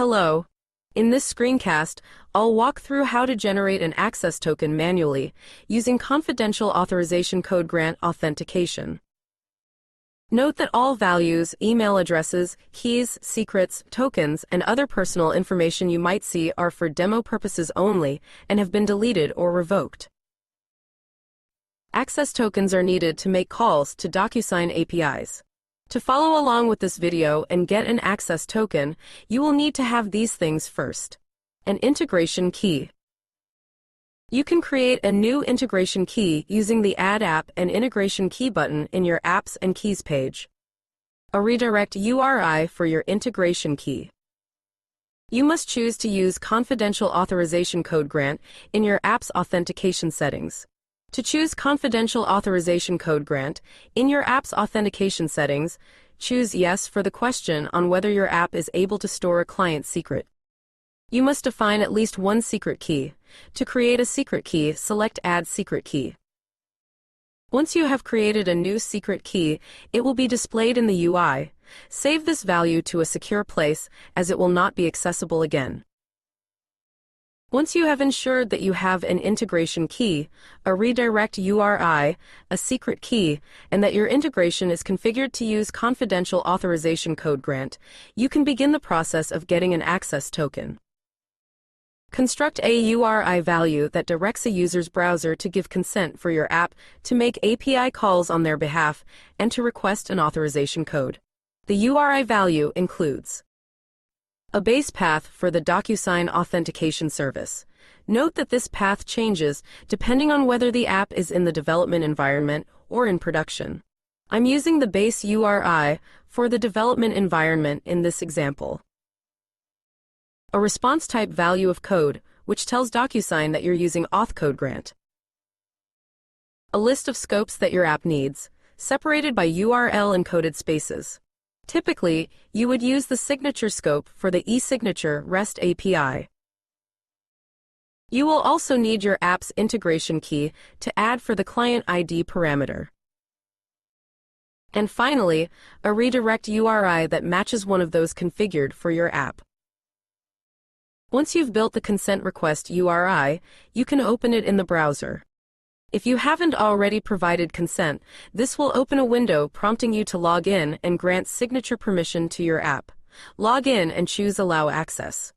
Hello. In this screencast, I'll walk through how to generate an access token manually using Confidential Authorization Code Grant authentication. Note that all values, email addresses, keys, secrets, tokens, and other personal information you might see are for demo purposes only and have been deleted or revoked. Access tokens are needed to make calls to Docusign APIs. To follow along with this video and get an access token, you will need to have these things first. An integration key. You can create a new integration key using the Add App and Integration Key button in your Apps and Keys page. A redirect URI for your integration key. You must choose to use Confidential Authorization Code Grant in your app's authentication settings. To choose Confidential Authorization Code Grant, in your app's authentication settings, choose Yes for the question on whether your app is able to store a client secret. You must define at least one secret key. To create a secret key, select Add Secret Key. Once you have created a new secret key, it will be displayed in the UI. Save this value to a secure place, as it will not be accessible again. Once you have ensured that you have an integration key, a redirect URI, a secret key, and that your integration is configured to use Confidential Authorization Code Grant, you can begin the process of getting an access token. Construct a URI value that directs a user's browser to give consent for your app to make API calls on their behalf and to request an authorization code. The URI value includes a base path for the Docusign authentication service. Note that this path changes depending on whether the app is in the development environment or in production. I'm using the base URI for the development environment in this example. A response type value of code, which tells Docusign that you're using Auth Code Grant. A list of scopes that your app needs, separated by URL encoded spaces. Typically, you would use the signature scope for the eSignature REST API. You will also need your app's integration key to add for the client ID parameter. And finally, a redirect URI that matches one of those configured for your app. Once you've built the consent request URI, you can open it in the browser. If you haven't already provided consent, this will open a window prompting you to log in and grant signature permission to your app. Log in and choose Allow Access.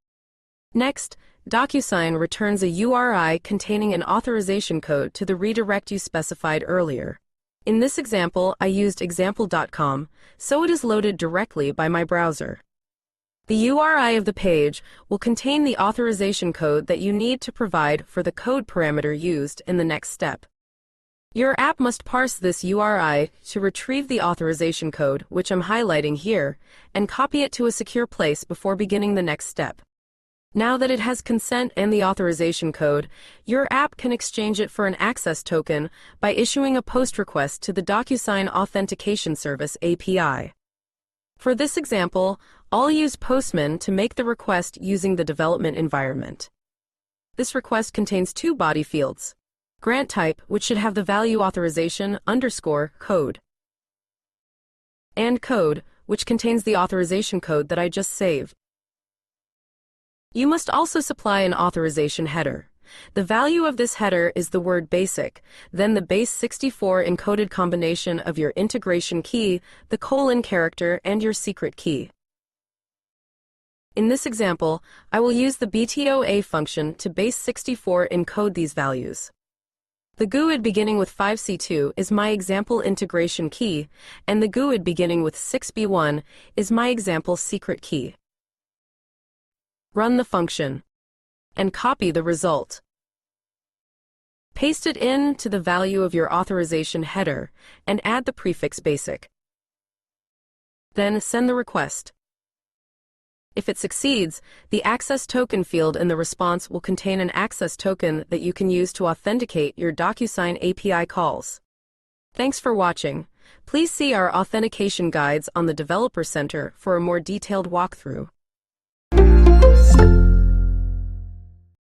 Next, Docusign returns a URI containing an authorization code to the redirect you specified earlier. In this example, I used example.com, so it is loaded directly by my browser. The URI of the page will contain the authorization code that you need to provide for the code parameter used in the next step. Your app must parse this URI to retrieve the authorization code, which I'm highlighting here, and copy it to a secure place before beginning the next step. Now that it has consent and the authorization code, your app can exchange it for an access token by issuing a POST request to the Docusign Authentication Service API. For this example, I'll use Postman to make the request using the development environment. This request contains two body fields. Grant type, which should have the value authorization _code. And code, which contains the authorization code that I just saved. You must also supply an authorization header. The value of this header is the word basic, then the base 64 encoded combination of your integration key, the colon character, and your secret key. In this example, I will use the BTOA function to base 64 encode these values. The GUID beginning with 5C2 is my example integration key, and the GUID beginning with 6B1 is my example secret key. Run the function and copy the result. Paste it in to the value of your authorization header and add the prefix basic. Then send the request. If it succeeds, the access token field in the response will contain an access token that you can use to authenticate your Docusign API calls. Thanks for watching. Please see our authentication guides on the Developer Center for a more detailed walkthrough.